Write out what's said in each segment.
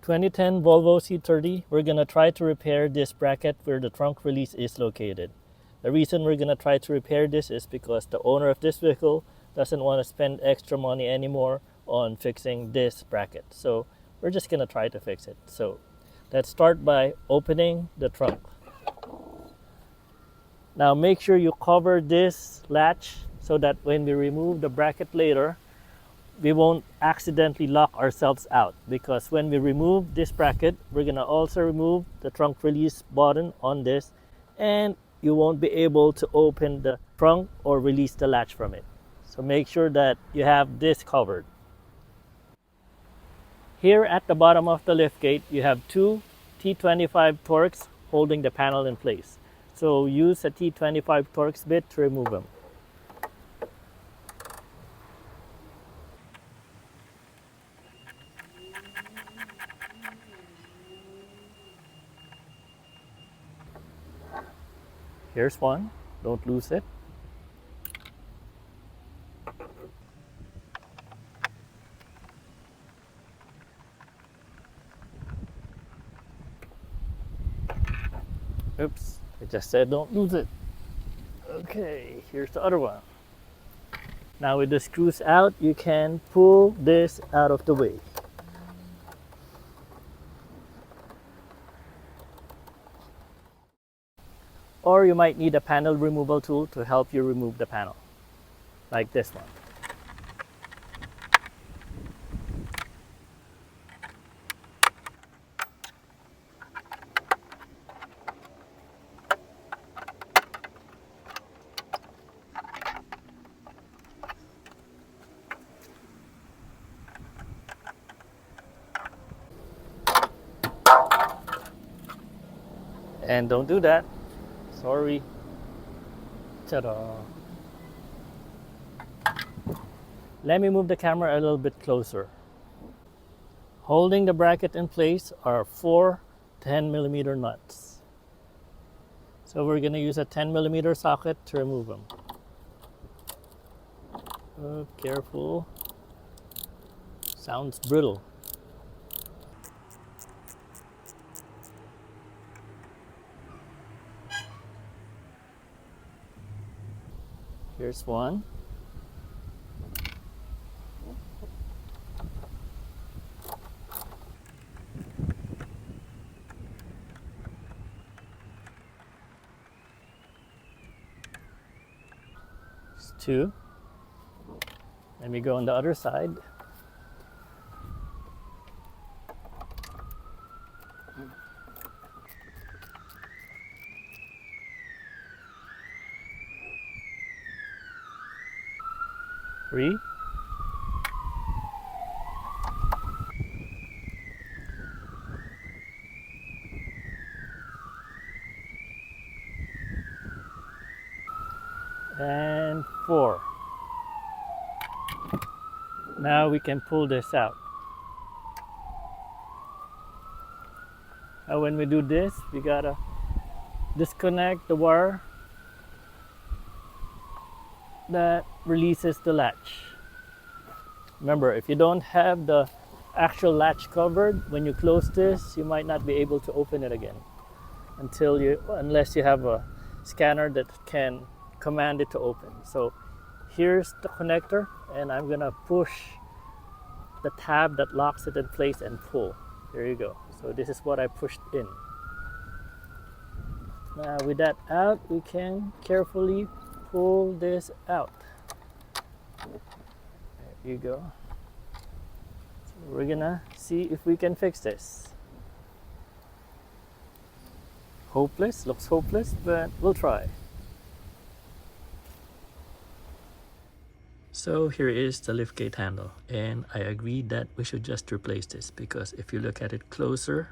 2010 Volvo C30, we're going to try to repair this bracket where the trunk release is located. The reason we're going to try to repair this is because the owner of this vehicle doesn't want to spend extra money anymore on fixing this bracket. So we're just going to try to fix it. So let's start by opening the trunk. Now make sure you cover this latch so that when we remove the bracket later, we won't accidentally lock ourselves out, because when we remove this bracket, we're going to also remove the trunk release button on this, and you won't be able to open the trunk or release the latch from it. So make sure that you have this covered. Here at the bottom of the liftgate, you have two T25 Torx holding the panel in place. So use a T25 Torx bit to remove them. Here's one, don't lose it. Oops, I just said don't lose it. Okay, here's the other one. Now with the screws out, you can pull this out of the way. Or you might need a panel removal tool to help you remove the panel, like this one. And don't do that. Sorry. Ta-da. Let me move the camera a little bit closer. Holding the bracket in place are four 10mm nuts. So we're going to use a 10mm socket to remove them. Oh, careful. Sounds brittle. Here's one. Here's two. Let me go on the other side. Three. And four. Now we can pull this out. When we do this, we gotta disconnect the wire that releases the latch. Remember, if you don't have the actual latch covered, when you close this, you might not be able to open it again unless you have a scanner that can command it to open. So here's the connector, and I'm gonna push the tab that locks it in place and pull. There you go. So this is what I pushed in. Now with that out, we can carefully pull this out. There you go. So we're gonna see if we can fix this. Hopeless, looks hopeless, but we'll try. So here is the liftgate handle, and I agree that we should just replace this, because if you look at it closer,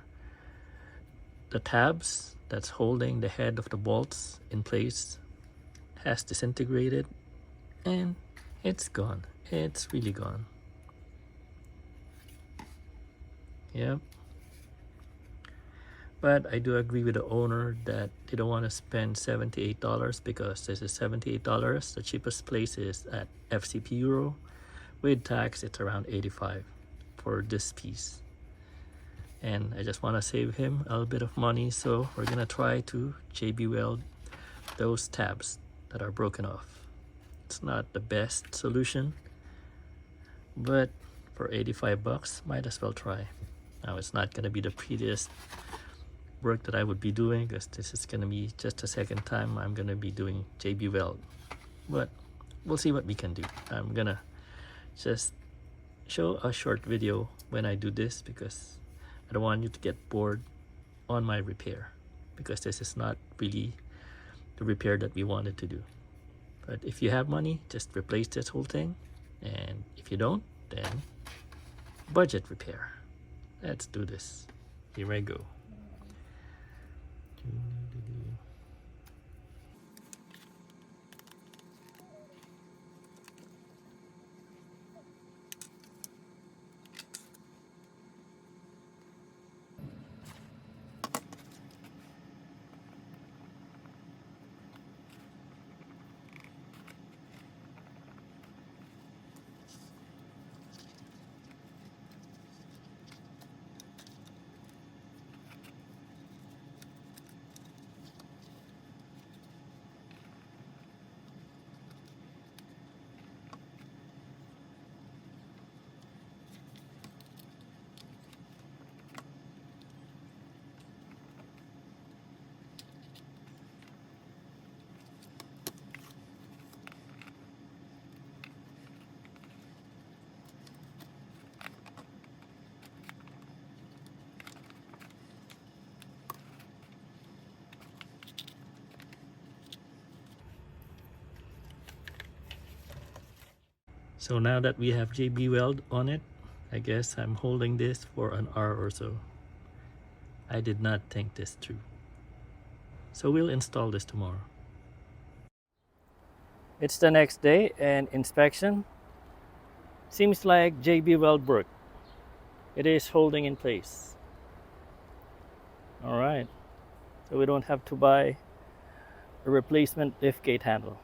the tabs that's holding the head of the bolts in place has disintegrated, and it's gone. It's really gone. Yep. But I do agree with the owner that they don't want to spend $78, because this is $78. The cheapest place is at FCP Euro. With tax, it's around $85 for this piece. and I just want to save him a little bit of money, so we're gonna try to JB weld those tabs that are broken off. It's not the best solution, but for 85 bucks, might as well try. Now, it's not gonna be the prettiest work that I would be doing, because this is gonna be just the second time I'm gonna be doing JB weld, but we'll see what we can do. I'm gonna just show a short video when I do this, because I don't want you to get bored on my repair, because this is not really the repair that we wanted to do. But if you have money, just replace this whole thing, and if you don't, then budget repair. Let's do this. Here I go. So now that we have JB Weld on it, I guess I'm holding this for an hour or so. I did not think this through. So we'll install this tomorrow. It's the next day and inspection. Seems like JB Weld worked. It is holding in place. All right. So we don't have to buy a replacement liftgate handle.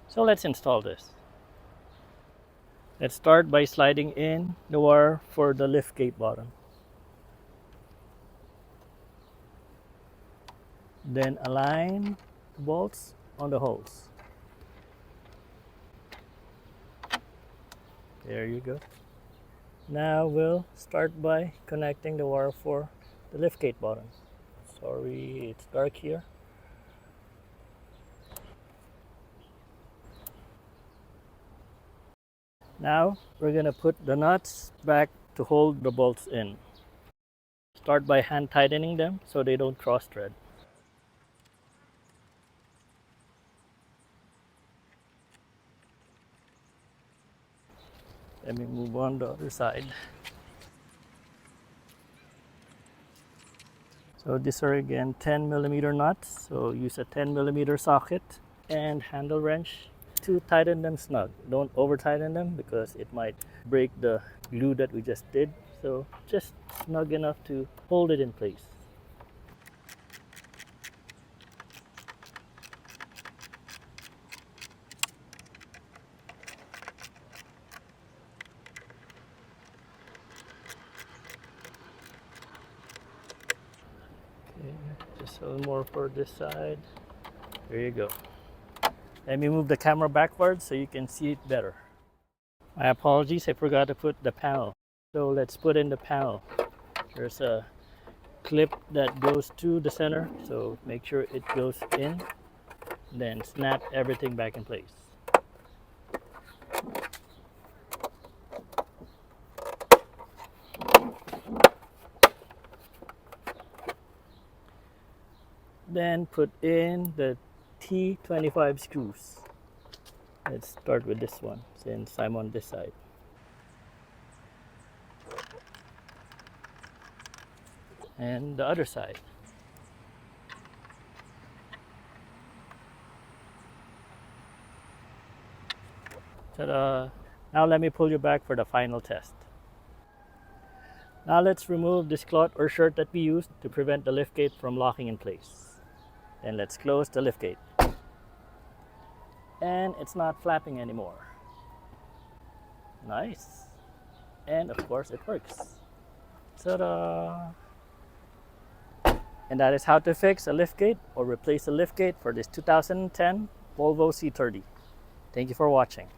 So let's install this. Let's start by sliding in the wire for the liftgate bottom. Then align the bolts on the holes. There you go. Now we'll start by connecting the wire for the liftgate bottom. Sorry, it's dark here. Now we're going to put the nuts back to hold the bolts in. Start by hand tightening them so they don't cross thread. Let me move on the other side. So these are again 10mm nuts. So use a 10mm socket and handle wrench to tighten them snug. Don't over tighten them because it might break the glue that we just did. So just snug enough to hold it in place. Okay, just a little more for this side. There you go. Let me move the camera backwards so you can see it better. My apologies, I forgot to put the panel. So let's put in the panel. There's a clip that goes to the center, so make sure it goes in. Then snap everything back in place. Then put in the T25 screws. Let's start with this one since I'm on this side. And the other side. Ta-da! Now let me pull you back for the final test. Now let's remove this cloth or shirt that we used to prevent the liftgate from locking in place. Then let's close the liftgate. And it's not flapping anymore. Nice. And of course it works. Ta-da! And that is how to fix a liftgate or replace a liftgate for this 2010 Volvo C30. Thank you for watching.